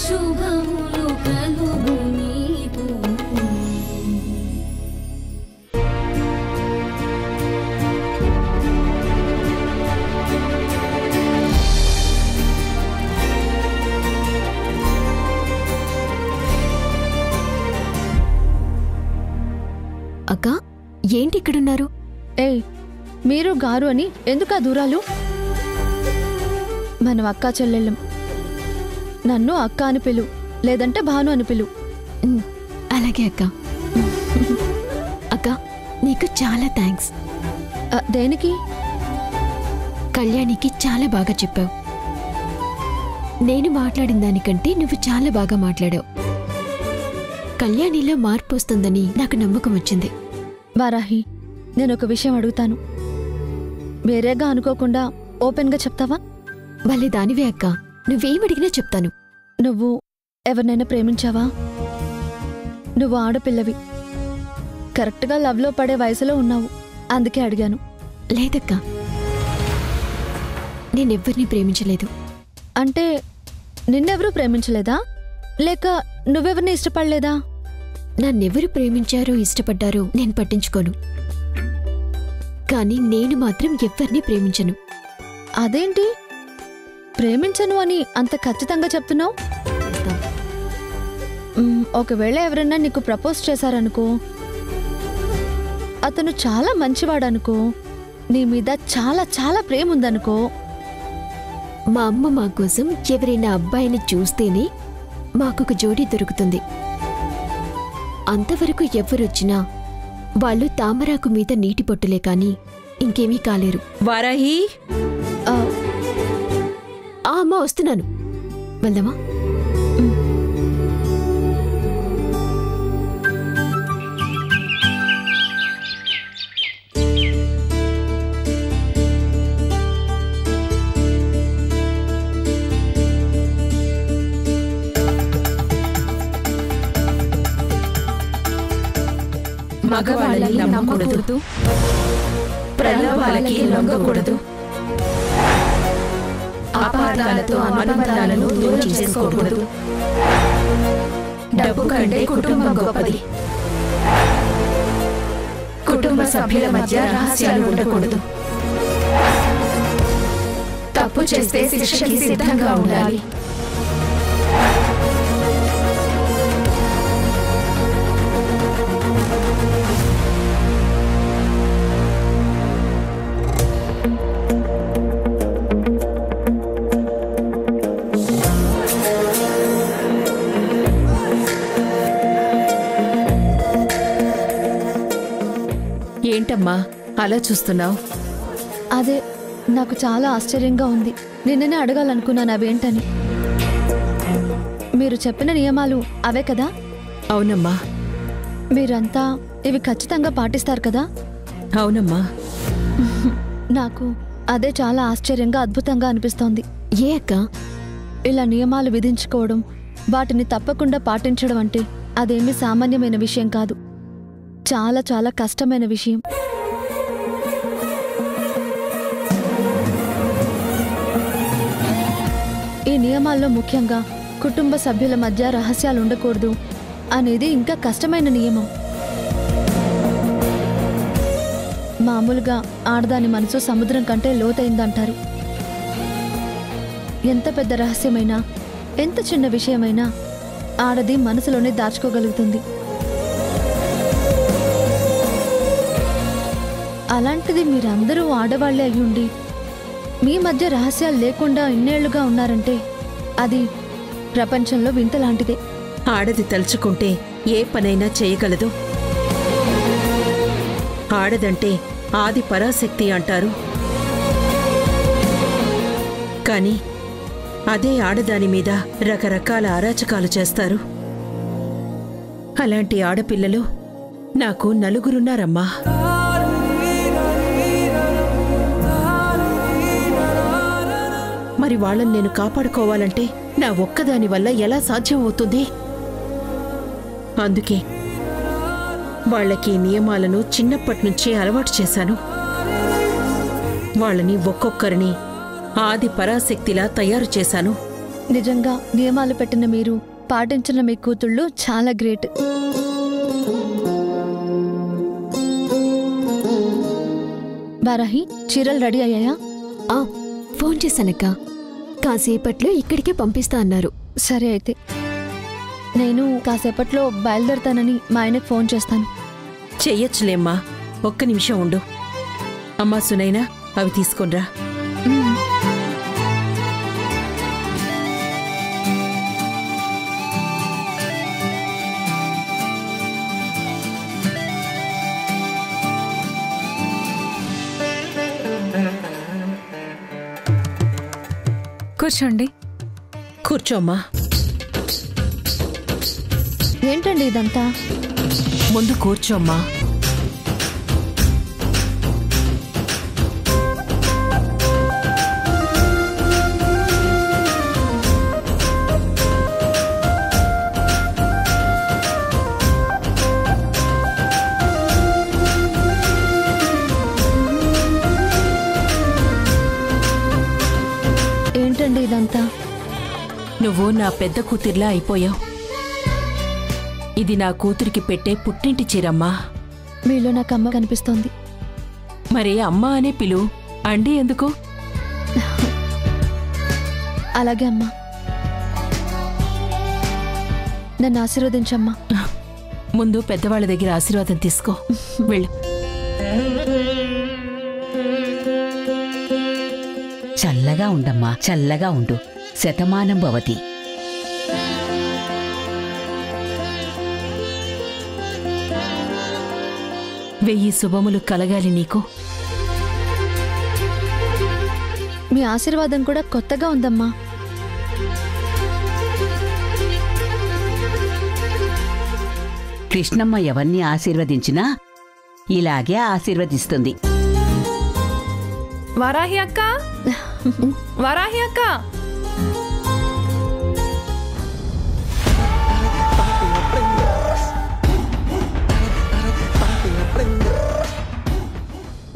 శుభములు కలుగు నీకు. అక్క, ఏంటి ఇక్కడున్నారు? ఏయ్, మీరు గారు అని ఎందుకా దూరాలు? మనం అక్కా చెల్లెళ్ళం. నన్ను అక్క అని పిలు, లేదంటే భాను అని పిలు. అలాగే అక్క. అక్క, నీకు చాలా థ్యాంక్స్. దేనికి? కళ్యాణికి చాలా బాగా చెప్పావు. నేను మాట్లాడిన దానికంటే నువ్వు చాలా బాగా మాట్లాడావు. కళ్యాణిలో మార్పు వస్తుందని నాకు నమ్మకం వచ్చింది. వారాహి, నేనొక విషయం అడుగుతాను, వేరేగా అనుకోకుండా ఓపెన్గా చెప్తావా? భలే దానివే అక్క, నువ్వేమడిగినా చెప్తాను. నువ్వు ఎవరినైనా ప్రేమించావా? నువ్వు ఆడపిల్లవి, కరెక్ట్గా లవ్లో పడే వయసులో ఉన్నావు, అందుకే అడిగాను. లేదక్క, నేనెవ్వరినీ ప్రేమించలేదు. అంటే నిన్నెవరూ ప్రేమించలేదా, లేక నువ్వెవరిని ఇష్టపడలేదా? నన్నెవరు ప్రేమించారో ఇష్టపడ్డారో నేను పట్టించుకోను, కానీ నేను మాత్రం ఎవ్వరినీ ప్రేమించను. అదేంటి ప్రేమించను అని అంత ఖచ్చితంగా చెప్తున్నావు? ఒకవేళ ఎవరైనా నీకు ప్రపోజ్ చేశారనుకో, అతను చాలా మంచివాడనుకో, నీ మీద చాలా చాలా ప్రేమ ఉందనుకో, మా అమ్మ మా కోసం ఎవరైనా అబ్బాయిని చూస్తేనే మాకొక జోడీ దొరుకుతుంది. అంతవరకు ఎవ్వరొచ్చినా వాళ్ళు తామరాకు మీద నీటి పొట్టులే కాని ఇంకేమీ కాలేరు. వారాహి, అమ్మ వస్తున్నాను, వెళ్దామా? మగవాళ్ళని నమ్మకూడదు, ప్రలోభాలకి లొంగకూడదు, అపార్థాలతో అనుబంధాలను దూరం చేసుకోకూడదు. డబ్బు కంటే కుటుంబం గొప్పది. కుటుంబ సభ్యుల మధ్య రహస్యాలు ఉండకూడదు. తప్పు చేస్తే శిక్షకి సిద్ధంగా ఉండాలి. ఏంటమ్మా అలా చూస్తున్నావు? అదే నాకు చాలా ఆశ్చర్యంగా ఉంది. నిన్ననే అడగాలనుకున్నాను అవేంటని. మీరు చెప్పిన నియమాలు అవే కదా? అవునమ్మా. మీరంతా ఇవి ఖచ్చితంగా పాటిస్తారు కదా? అవునమ్మా. నాకు అదే చాలా ఆశ్చర్యంగా అద్భుతంగా అనిపిస్తోంది. ఏ అక్క? ఇలా నియమాలు విధించుకోవడం, వాటిని తప్పకుండా పాటించడం అంటే అదేమీ సామాన్యమైన విషయం కాదు. చాలా చాలా కష్టమైన విషయం. ఈ నియమాల్లో ముఖ్యంగా కుటుంబ సభ్యుల మధ్య రహస్యాలు ఉండకూడదు అనేది ఇంకా కష్టమైన నియమం. మామూలుగా ఆడదాని మనసు సముద్రం కంటే లోతైందంటారు. ఎంత పెద్ద రహస్యమైనా, ఎంత చిన్న విషయమైనా ఆడది మనసులోనే దాచుకోగలుగుతుంది. అలాంటిది మీరందరూ ఆడవాళ్లే అయ్యుండి మీ మధ్య రహస్యాలు లేకుండా ఇన్నేళ్లుగా ఉన్నారంటే అది ప్రపంచంలో వింతలాంటిదే. ఆడది తలుచుకుంటే ఏ పనైనా చేయగలదు. ఆడదంటే ఆది పరాశక్తి అంటారు. కానీ అదే ఆడదాని మీద రకరకాల అరాచకాలు చేస్తారు. అలాంటి ఆడపిల్లలు నాకు నలుగురున్నారమ్మా. మరి వాళ్ళని నేను కాపాడుకోవాలంటే నా ఒక్కదాని వల్ల ఎలా సాధ్యం అవుతుంది? అందుకే వాళ్ళకి నియమాలను చిన్నప్పటి నుంచే అలవాటు చేశాను. వాళ్ళని ఒక్కొక్కరిని ఆది పరాశక్తిలా తయారు చేశాను. నిజంగా నియమాలు పెట్టిన మీరు పాటించిన మీ కూతుళ్ళు చాలా గ్రేట్. వారాహి, చీరలు రెడీ అయ్యాయా? ఫోన్ చేశానక్క. కాసేపట్లో ఇక్కడికే పంపిస్తా అన్నారు. సరే అయితే నేను కాసేపట్లో బయలుదేరుతానని మా ఆయనకు ఫోన్ చేస్తాను. చెయ్యొచ్చులేమ్మా, ఒక్క నిమిషం ఉండు. అమ్మా సునైనా, అవి తీసుకొనిరా. కూర్చోండి. కూర్చోమ్మా. ఏంటండి ఇదంతా? ముందు కూర్చోమ్మా. ఏంటండి ఇదంతా? నువ్వు నా పెద్ద కూతురిలా అయిపోయావు. ఇది నా కూతురికి పెట్టే పుట్టింటి చీరమ్మా. మీలో నాకు అమ్మ కనిపిస్తోంది. మరే అమ్మ అనే పిలు, అండి ఎందుకు? అలాగే అమ్మా, నన్ను ఆశీర్వదించమ్మా. ముందు పెద్దవాళ్ళ దగ్గర ఆశీర్వాదం తీసుకో. వెళ్ళు. చల్లగా ఉండమ్మా, చల్లగా ఉండు. శతమానం భవతి. వెయ్యి శుభములు కలగాలి నీకు. మీ ఆశీర్వాదం కూడా కొత్తగా ఉందమ్మా. కృష్ణమ్మ ఎవరిని ఆశీర్వదించినా ఇలాగే ఆశీర్వదిస్తుంది. వారాహి అక్క, వారాహి అక్క.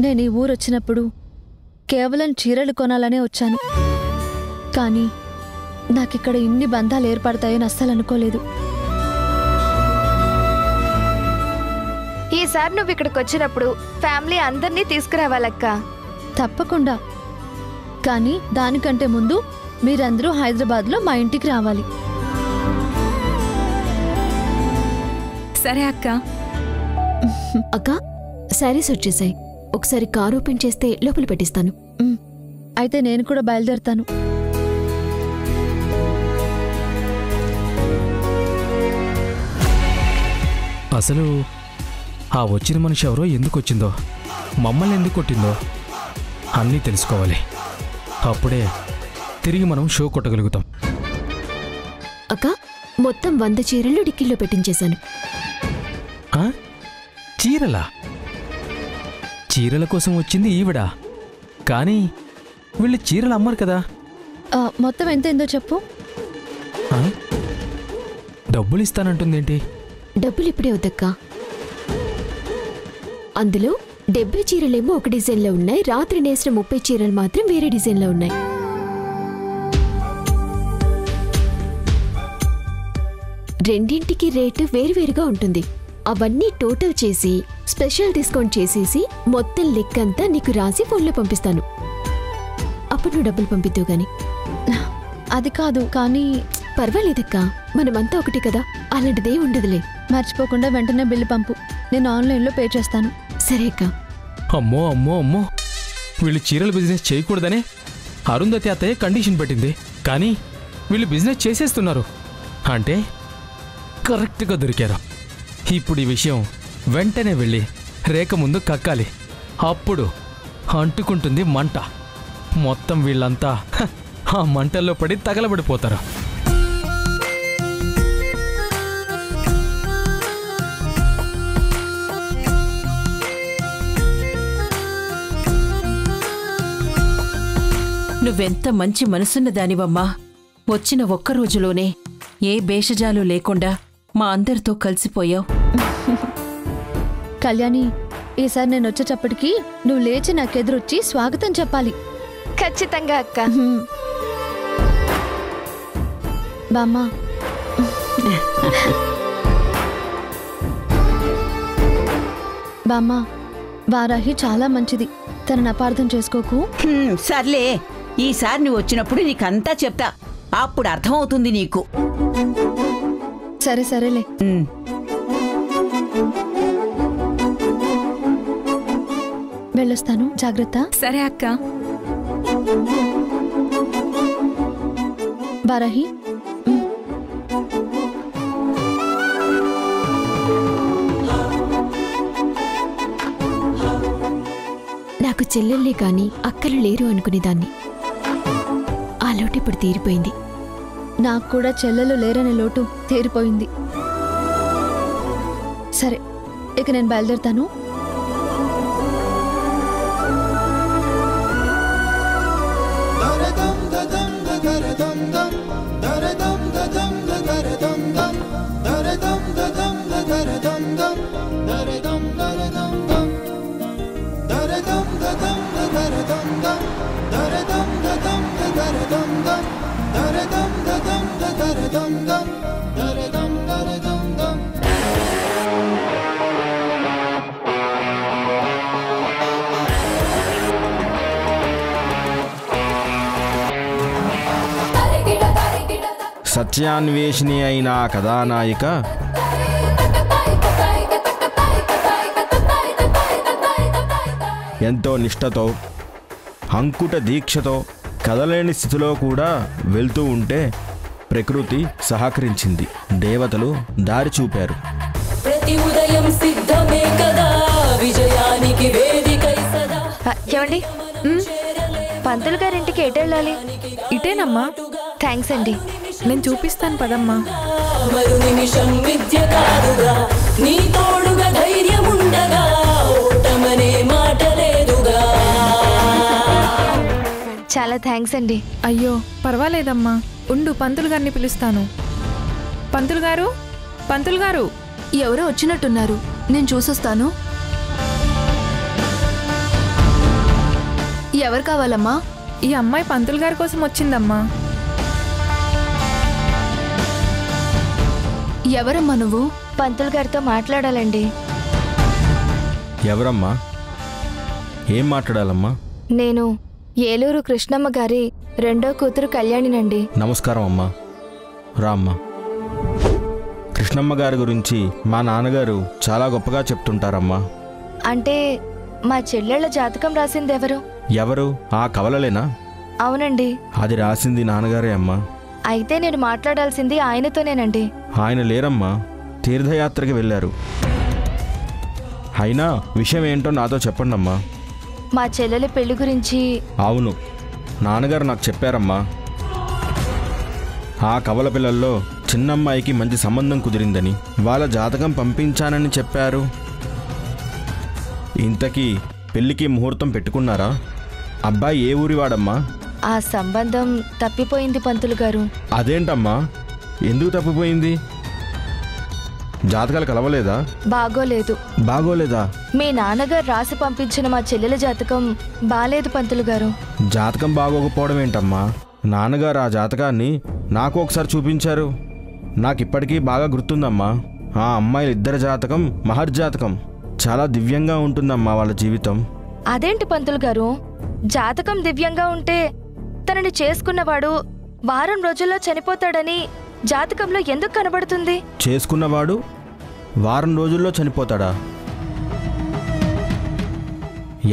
నేను ఈ ఊరు వచ్చినప్పుడు కేవలం చీరలు కొనాలనే వచ్చాను. కానీ నాకిక్కడ ఇన్ని బంధాలు ఏర్పడతాయని అస్సలు అనుకోలేదు. ఈసారి నువ్వు ఇక్కడికి వచ్చినప్పుడు ఫ్యామిలీ అందరినీ తీసుకురావాలక్క. తప్పకుండా. కానీ దానికంటే ముందు మీరందరూ హైదరాబాద్లో మా ఇంటికి రావాలి. సరే అక్క. అక్క, శారీస్ వచ్చేసాయి. ఒకసారి కార్ ఓపెన్ చేస్తే లోపల పెట్టిస్తాను. అయితే నేను కూడా బయలుదేరుతాను. అసలు ఆ వచ్చిన మనిషి ఎవరో, ఎందుకు వచ్చిందో, మమ్మల్ని ఎందుకు కొట్టిందో అన్నీ తెలుసుకోవాలి. అప్పుడే తిరిగి మనం షో కొట్టగలుగుతాం. అక్క, మొత్తం 100 చీరలు డిక్కీలో పెట్టించేశాను. చీరలా? చీరల కోసం వచ్చింది ఈవిడ. కానీ వీళ్ళు చీరలు అమ్మరు కదా. మొత్తం ఎంతైందో చెప్పు. డబ్బులు ఇస్తానంటుందేంటి? డబ్బులు ఇప్పుడే వద్దక్క. అందులో 70 చీరలేమో ఒక డిజైన్లో ఉన్నాయి. రాత్రి నేసిన 30 చీరలు మాత్రం వేరే డిజైన్లో ఉన్నాయి. రెండింటికి రేటు వేరువేరుగా ఉంటుంది. అవన్నీ టోటల్ చేసి స్పెషల్ డిస్కౌంట్ చేసేసి మొత్తం లెక్కంతా నీకు రాసి ఫోన్లో పంపిస్తాను. అప్పుడు నువ్వు డబ్బులు పంపిద్దు గాని. అది కాదు, కానీ పర్వాలేదక్క, మనమంతా ఒకటి కదా, అలాంటిదే ఉండదులే. మర్చిపోకుండా వెంటనే బిల్లు పంపు. నేను ఆన్లైన్లో పే చేస్తాను. సరే అక్క. అమ్మో అమ్మో అమ్మో, వీళ్ళు చీరల బిజినెస్ చేయకూడదనే అరుంధతి అత్తయ్య కండిషన్ పెట్టింది. కానీ వీళ్ళు బిజినెస్ చేసేస్తున్నారు అంటే కరెక్ట్గా దొరికారు. ఇప్పుడు ఈ విషయం వెంటనే వెళ్ళి రేఖ ముందు కక్కాలి. అప్పుడు అంటుకుంటుంది మంట. మొత్తం వీళ్ళంతా ఆ మంటల్లో పడి తగలబడిపోతారు. నువ్వెంత మంచి మనసున్న దానివమ్మా. వచ్చిన ఒక్క రోజులోనే ఏ భేషజాలు లేకుండా మా అందరితో కలిసిపోయావు. కళ్యాణి, ఈసారి నేను వచ్చేటప్పటికి నువ్వు లేచి నాకెదురొచ్చి స్వాగతం చెప్పాలి. ఖచ్చితంగా అక్క. బామ్మ బామ్మ వారాహి చాలా మంచిది, తనని అపార్థం చేసుకోకు. సర్లే, ఈసారి నువ్వు వచ్చినప్పుడు నీకంతా చెప్తా, అప్పుడు అర్థమవుతుంది నీకు. సరే సరేలే. వెళ్ళొస్తాను, జాగ్రత్త. సరే అక్క. వారాహి నాకు చెల్లెళ్ళే కాని అక్కలు లేరు అనుకునేదాన్ని. ఆ లోటు ఇప్పుడు తీరిపోయింది. నాకు కూడా చెల్లెలు లేరనే లోటు తీరిపోయింది. సరే, ఇక నేను బయలుదేరుతాను. సత్యాన్వేషిణి అయిన ఆ కథానాయిక ఎంతో నిష్ఠతో, అంకుట దీక్షతో కదలేని స్థితిలో కూడా వెళ్తూ ఉంటే ప్రకృతి సహకరించింది. దేవతలు దారి చూపారు. ప్రతి ఉదయం సిద్ధమే కదా విజయానికి వేదికై సదా. ఏమండి, పంతులు గారింటికి ఎటెళ్ళాలి? ఇటేనమ్మా. థ్యాంక్స్ అండి. నేను చూపిస్తాను పదమ్మా. మరు నిమిషం విద్య కాదుగా, నీ తోడుగా ధైర్యం ఉండగా, ఓటమనే మాట లేదుగా. చాలా థ్యాంక్స్ అండి. అయ్యో పర్వాలేదమ్మా, ఉండు పంతులు గారిని పిలుస్తాను. పంతులు గారు, పంతులు గారు. ఎవరో వచ్చినట్టున్నారు, నేను చూసొస్తాను. ఎవరు కావాలమ్మా? ఈ అమ్మాయి పంతులు గారి కోసం వచ్చిందమ్మా. ఎవరమ్మా నువ్వు? పంతులు గారితో మాట్లాడాలండి. ఎవరమ్మా? ఏం మాట్లాడాలమ్మా? నేను ఏలూరు కృష్ణమ్మ గారి రెండో కూతురు కళ్యాణినండి. నమస్కారం అమ్మా. రా అమ్మా. కృష్ణమ్మ గారి గురించి మా నాన్నగారు చాలా గొప్పగా చెప్తుంటారమ్మా. అంటే మా చెల్లెళ్ళ జాతకం రాసింది ఎవరు? ఎవరు? ఆ కవలలేనా? అవునండి. అది రాసింది నాన్నగారే అమ్మా. అయితే నేను మాట్లాడాల్సింది ఆయనతోనేనండి. ఆయన లేరమ్మా, తీర్థయాత్రకి వెళ్ళారు. అయినా విషయం ఏంటో నాతో చెప్పండమ్మా. మా చెల్లెలి పెళ్లి గురించి. అవును, నాన్నగారు నాకు చెప్పారమ్మా. ఆ కవల పిల్లల్లో చిన్నమ్మాయికి మంచి సంబంధం కుదిరిందని, వాళ్ళ జాతకం పంపించానని చెప్పారు. ఇంతకీ పెళ్లికి ముహూర్తం పెట్టుకున్నారా? అబ్బాయి ఏ ఊరివాడమ్మా? ఆ సంబంధం తప్పిపోయింది పంతులు గారు. అదేంటమ్మా, ఎందుకు తప్పిపోయింది? జాతకాలు కలవలేదా? బాగోలేదు. బాగోలేదా? మీ నాన్నగారు రాసి పంపించిన మా చెల్లెల జాతకం బాలేదు పంతులు గారు. జాతకం బాగోకపోవడం ఏంటమ్మా? నాన్నగారు ఆ జాతకాన్ని నాకు ఒకసారి చూపించారు. నాకిప్పటికీ బాగా గుర్తుందమ్మా. ఆ అమ్మాయిలిద్దరి జాతకం మహర్జాతకం. చాలా దివ్యంగా ఉంటుందమ్మా వాళ్ళ జీవితం. అదేంటి పంతులు గారు, జాతకం దివ్యంగా ఉంటే తనని చేసుకున్నవాడు వారం రోజుల్లో చనిపోతాడని జాతకంలో ఎందుకు కనబడుతుంది? చేసుకున్నవాడు వారం రోజుల్లో చనిపోతాడా?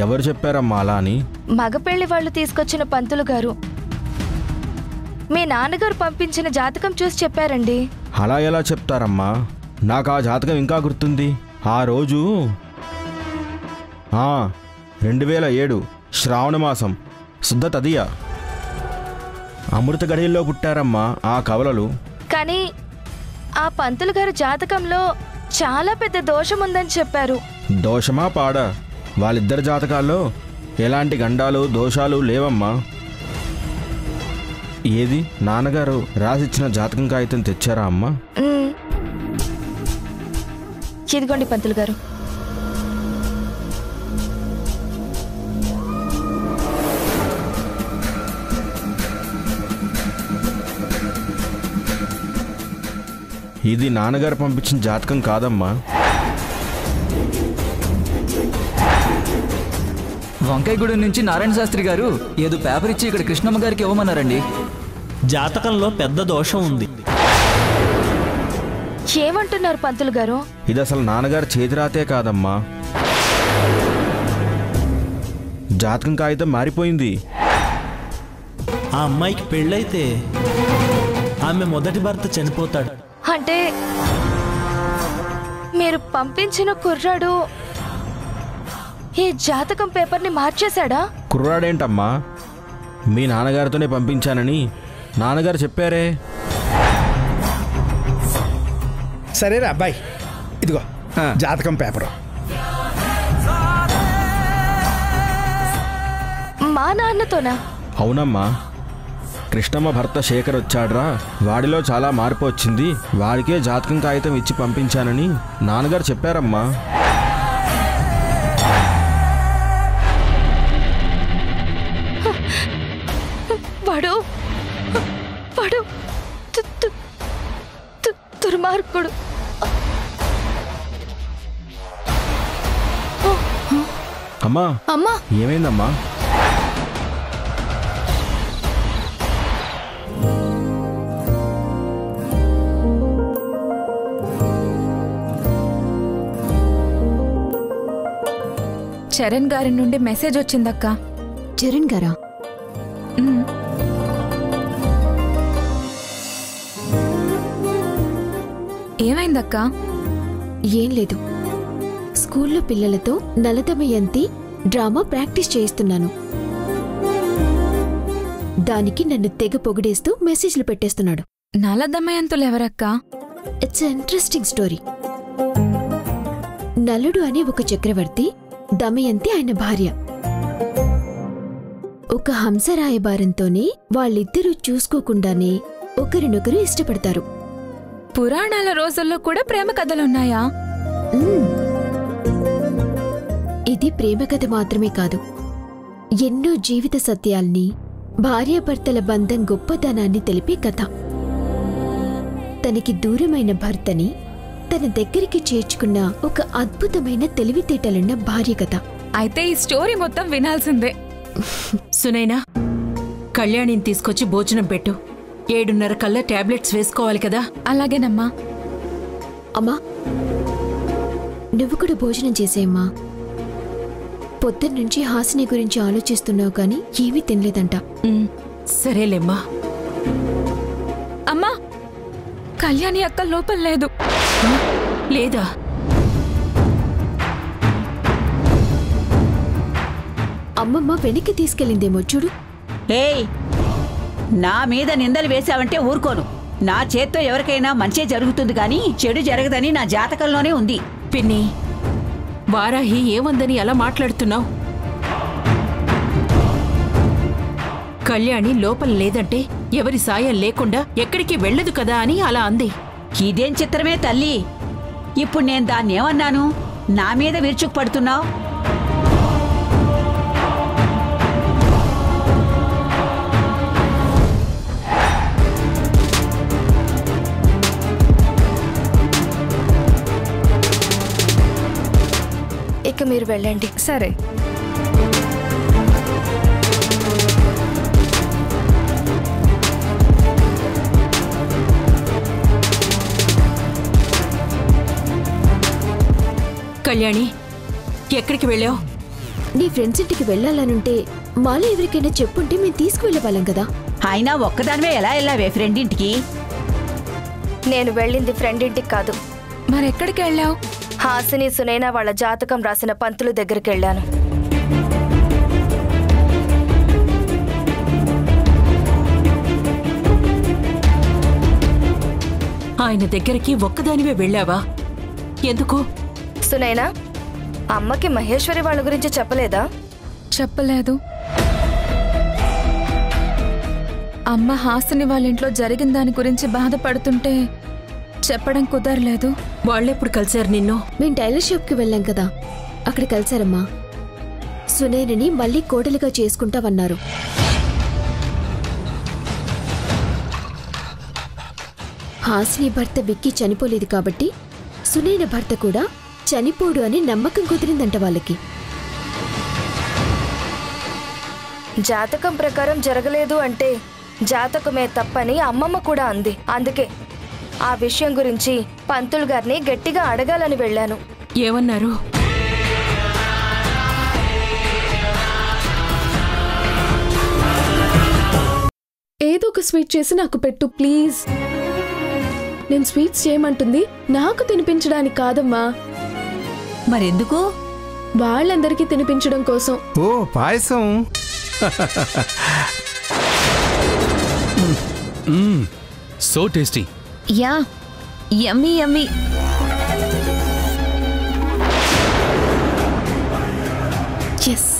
ఎవరు చెప్పారమ్మా అలా అని? మగపెళ్లి వాళ్ళు తీసుకొచ్చిన పంతులు గారు మీ నాన్నగారు పంపించిన జాతకం చూసి చెప్పారండి. అలా ఎలా చెప్తారమ్మా? నాకు ఆ జాతకం ఇంకా గుర్తుంది. ఆ రోజు 2007 శ్రావణ మాసం శుద్ధ తదియ అమృత గడియల్లో పుట్టారమ్మా ఆ కవలలు. కానీ ఆ పంతులు గారు జాతకంలో చాలా పెద్ద దోషం ఉందని చెప్పారు. దోషమా పాడా? వాళ్ళిద్దరి జాతకాల్లో ఎలాంటి గండాలు దోషాలు లేవమ్మా. ఏది, నాన్నగారు రాసిచ్చిన జాతకం కాగితం తెచ్చారా అమ్మా? ఇదిగోండి పంతులు గారు. ఇది నాన్నగారు పంపించిన జాతకం కాదమ్మా. వంకాయగూడెం నుంచి నారాయణ శాస్త్రి గారు ఏదో పేపర్ ఇచ్చి ఇక్కడ కృష్ణమ్మ గారికి ఇవ్వమన్నారండి. జాతకంలో పెద్ద దోషం ఉంది. ఏమంటున్నారు పంతులు గారు? ఇది అసలు నాన్నగారు చేతిరాతే కాదమ్మా. జాతకం కాగితం మారిపోయింది. ఆ అమ్మాయికి పెళ్ళైతే ఆమె మొదటి భర్త చనిపోతాడు. అంటే మీరు పంపించిన కుర్రాడు ఈ జాతకం పేపర్ని మార్చేశాడా? కుర్రాడేంటమ్మా, మీ నాన్నగారితోనే పంపించానని నాన్నగారు చెప్పారే. సరేరా అబ్బాయి, ఇదిగో జాతకం పేపరు. మా నాన్నతోనా? అవునమ్మా, కృష్ణమ్మ భర్త శేఖర్ వచ్చాడ్రా, వాడిలో చాలా మార్పు వచ్చింది, వాడికే జాతకం కాగితం ఇచ్చి పంపించానని నాన్నగారు చెప్పారమ్మా. వాడు వాడు దుర్మార్గుడు. అమ్మా అమ్మా, ఏమైందమ్మా? చరణ్ గారి నుండి మెసేజ్ వచ్చిందక్క. చరణ్ గారా? ఏమైందక్క? ఏం లేదు, స్కూల్లో పిల్లలతో నలదమయంతి డ్రామా ప్రాక్టీస్ చేయిస్తున్నాను. దానికి నన్ను తెగ పొగిడేస్తూ మెసేజ్లు పెట్టేస్తున్నాడు. నలదమయంతులు ఎవరక్క? It's interesting story. నలుడు అనే ఒక చక్రవర్తి, దమయంతి ఆయన భార్య. ఒక హంసరాయబారంతోనే వాళ్ళిద్దరూ చూసుకోకుండానే ఒకరినొకరు ఇష్టపడతారు. పురాణాల రోజుల్లో కూడా ప్రేమ కథలున్నాయా? ఇది ప్రేమ కథ మాత్రమే కాదు, ఎన్నో జీవిత సత్యాల్ని, భార్యాభర్తల బంధం గొప్పదనాన్ని తెలిపే కథ. తనకి దూరమైన భర్తని తన దగ్గరికి చేర్చుకున్న ఒక అద్భుతమైన తెలివితేటలున్న భార్య కథ. అయితే ఈ స్టోరీ మొత్తం వినాల్సిందే. సునైనా, కళ్యాణిని తీసుకొచ్చి భోజనం పెట్టు. 7:30 కల్లా టాబ్లెట్స్ వేసుకోవాలి కదా. అలాగేనమ్మా. అమ్మా, నువ్వు కూడా భోజనం చేసేయమ్మా. పొద్దున్నుంచి హాసిని గురించి ఆలోచిస్తున్నావు కానీ ఏమీ తినలేదంట. సరేలేమ్మా. అమ్మా, కళ్యాణి అక్క లోపల లేదు. లేదా? అమ్మమ్మ వెనక్కి తీసుకెళ్ళిందేమో చూడు. ఏయ్, నా మీద నిందలు వేశావంటే ఊరుకోను. నా చేత్తో ఎవరికైనా మంచి జరుగుతుంది కానీ చెడు జరగదని నా జాతకంలోనే ఉంది. పిన్ని, వారాహి ఏమందని అలా మాట్లాడుతున్నావు? కళ్యాణి లోపల లేదంటే ఎవరి సాయం లేకుండా ఎక్కడికి వెళ్ళదు కదా అని అలా అంది. ఇదేం చిత్రమే తల్లి. ఇప్పుడు నేను దాన్ని ఏమన్నాను? నా మీద విరుచుకు పడుతున్నావు. ఇక మీరు వెళ్ళండి. సరే. కళ్యాణి, ఎక్కడికి వెళ్ళావు? నీ ఫ్రెండ్స్ ఇంటికి వెళ్ళాలనుంటే మాలో ఎవరికైనా చెప్పుంటే మేము తీసుకువెళ్ళవాళ్ళం కదా. అయినా ఒక్కదానివే ఎలా వెళ్ళావే ఫ్రెండ్ ఇంటికి? నేను వెళ్ళింది ఫ్రెండ్ ఇంటికి కాదు. మరెక్కడికి వెళ్ళావు? హాసిని, సునైనా వాళ్ళ జాతకం రాసిన పంతులు దగ్గరికి వెళ్ళాను. ఆయన దగ్గరికి ఒక్కదానివే వెళ్ళావా? ఎందుకు? సునైనా, అమ్మకి మహేశ్వరి వాళ్ళ గురించి చెప్పలేదా? చెప్పలేదు. అమ్మ హాసిని వాళ్ళ ఇంట్లో జరిగిన దాని గురించి బాధపడుతుంటే చెప్పడం కుదరలేదు. వాళ్ళెప్పుడు కలిశారు నిన్ను? మేము టైలర్ షాప్కి వెళ్ళాం కదా, అక్కడ కలిశారమ్మా. సునైనని మళ్ళీ కోడలిగా హాసిని భర్త విక్కీ చనిపోలేదు కాబట్టి సునైన భర్త కూడా చనిపోడు అని నమ్మకం కుదిరిందంట వాళ్ళకి. జాతకం ప్రకారం జరగలేదు అంటే జాతకమే తప్పని అమ్మమ్మ కూడా అంది. అందుకే ఆ విషయం గురించి పంతులు గారిని గట్టిగా అడగాలని వెళ్ళాను. ఏమన్నారు? ఏదో ఒక స్వీట్ చేసి నాకు పెట్టు ప్లీజ్. నేను స్వీట్స్ చేయమంటుంది నాకు తినిపించడానికి కాదమ్మా. మరెందుకు? వాళ్ళందరికీ తినిపించడం కోసం. ఓ payasam. So tasty. Yeah, yummy yummy. Yes.